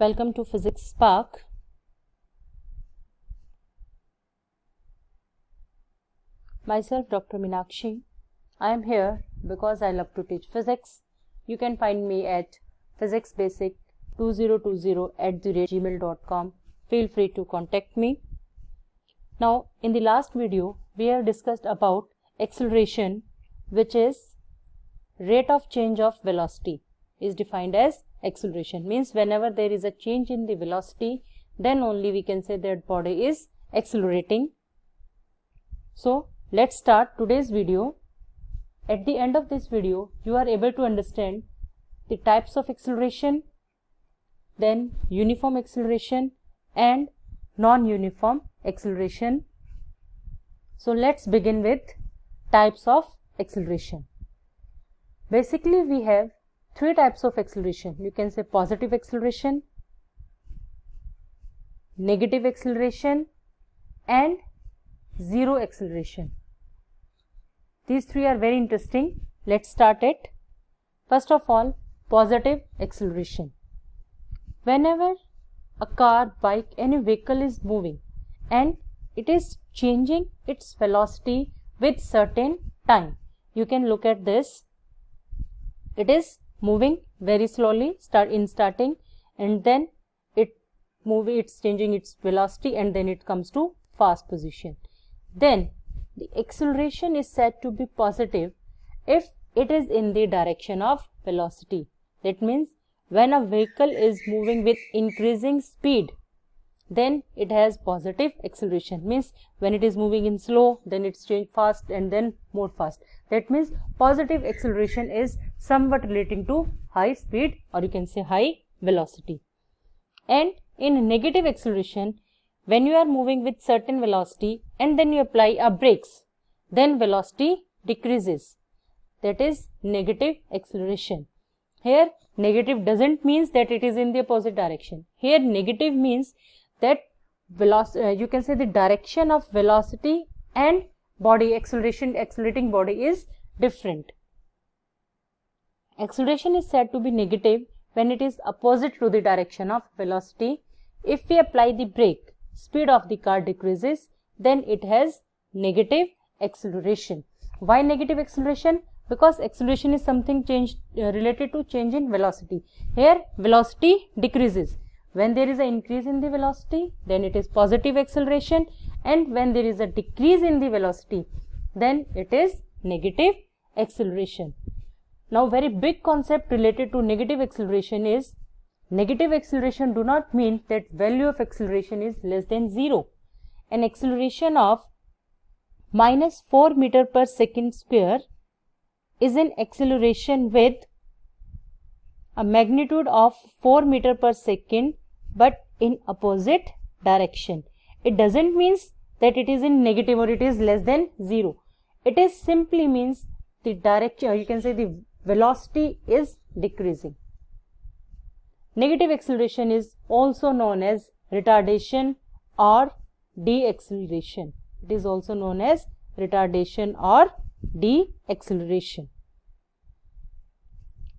Welcome to Physics Spark. Myself Dr. Meenakshi. I am here because I love to teach physics. You can find me at physicsbasic2020@gmail.com. Feel free to contact me. Now, in the last video, we have discussed about acceleration, which is rate of change of velocity is defined as acceleration. Means whenever there is a change in the velocity, then only we can say that body is accelerating. So let's start today's video. At the end of this video, you are able to understand the types of acceleration, then uniform acceleration and non-uniform acceleration. So let's begin with types of acceleration. Basically, we have three types of acceleration. You can say positive acceleration, negative acceleration and zero acceleration. These three are very interesting. Let's start it. First of all, positive acceleration. Whenever a car, bike, any vehicle is moving and it is changing its velocity with certain time. You can look at this. It is moving very slowly starting and then it's changing its velocity and then it comes to fast position. Then the acceleration is said to be positive if it is in the direction of velocity. That means when a vehicle is moving with increasing speed, then it has positive acceleration. Means when it is moving in slow, then it's change fast and then more fast. That means positive acceleration is somewhat relating to high speed, or you can say high velocity. And in negative acceleration, when you are moving with certain velocity and then you apply a brakes, then velocity decreases. That is negative acceleration. Here negative doesn't mean that it is in the opposite direction. Here negative means that you can say the direction of velocity and body accelerating body is different. Acceleration is said to be negative when it is opposite to the direction of velocity. If we apply the brake, speed of the car decreases, then it has negative acceleration. Why negative acceleration? Because acceleration is something related to change in velocity. Here velocity decreases. When there is an increase in the velocity, then it is positive acceleration, and when there is a decrease in the velocity, then it is negative acceleration. Now, very big concept related to negative acceleration is, negative acceleration do not mean that value of acceleration is less than 0. An acceleration of -4 meter per second square is an acceleration with a magnitude of 4 meter per second but in opposite direction. It doesn't mean that it is in negative or it is less than 0. It is simply means the direction, you can say the velocity is decreasing. Negative acceleration is also known as retardation or deceleration. It is also known as retardation or deceleration.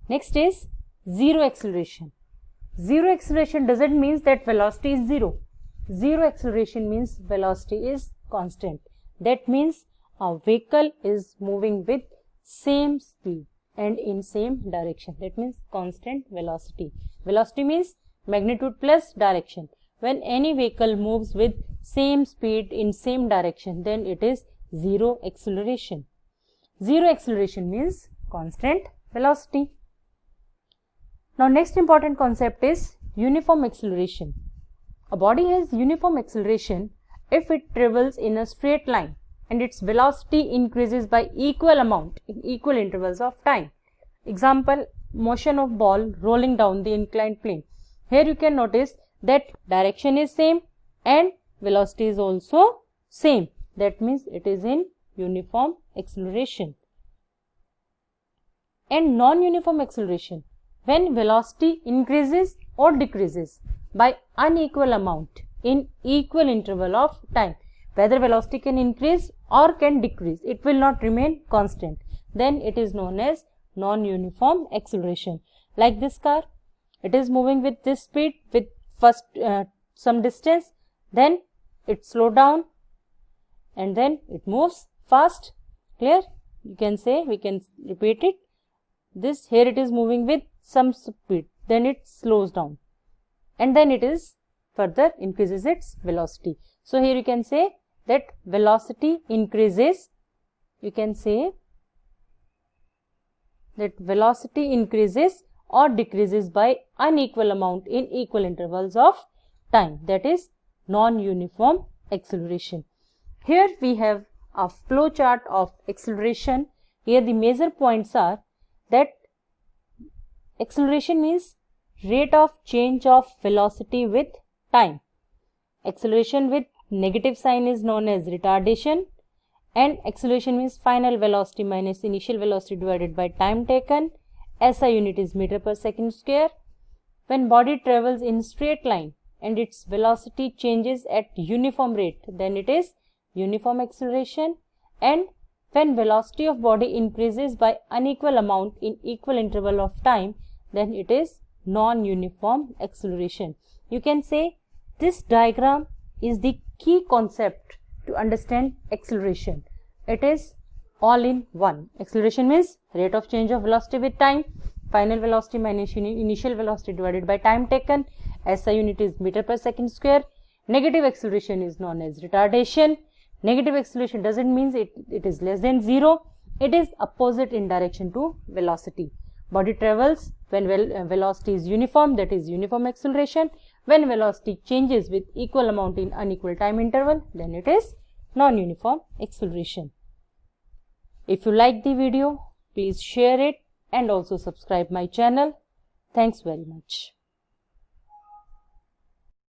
Next is zero acceleration. Zero acceleration doesn't mean that velocity is 0. Zero acceleration means velocity is constant. That means a vehicle is moving with same speed and in same direction. That means constant velocity. Velocity means magnitude plus direction. When any vehicle moves with same speed in same direction, then it is zero acceleration. Zero acceleration means constant velocity. Now, next important concept is uniform acceleration. A body has uniform acceleration if it travels in a straight line and its velocity increases by equal amount in equal intervals of time. Example, motion of ball rolling down the inclined plane. Here you can notice that direction is same and velocity is also same. That means it is in uniform acceleration. And non-uniform acceleration, when velocity increases or decreases by unequal amount in equal interval of time. Whether velocity can increase or can decrease, it will not remain constant. Then it is known as non-uniform acceleration. Like this car, it is moving with this speed with first some distance, then it slow down, and then it moves fast. Clear? You can say, we can repeat it. This here it is moving with some speed, then it slows down, and then it is further increases its velocity. So here you can say that velocity increases. You can say that velocity increases or decreases by unequal amount in equal intervals of time. That is non-uniform acceleration. Here we have a flow chart of acceleration. Here the major points are that acceleration means rate of change of velocity with time. Acceleration with negative sign is known as retardation, and acceleration means final velocity minus initial velocity divided by time taken. SI unit is meter per second square. When body travels in straight line and its velocity changes at uniform rate, then it is uniform acceleration. And when velocity of body increases by unequal amount in equal interval of time, then it is non-uniform acceleration. You can say this diagram is the key concept to understand acceleration. It is all in one. Acceleration means rate of change of velocity with time, final velocity minus initial velocity divided by time taken. SI unit is meter per second square. Negative acceleration is known as retardation. Negative acceleration doesn't mean it is less than 0. It is opposite in direction to velocity. Body travels when velocity is uniform, that is uniform acceleration. When velocity changes with equal amount in unequal time interval, then it is non-uniform acceleration. If you like the video, please share it and also subscribe my channel. Thanks very much.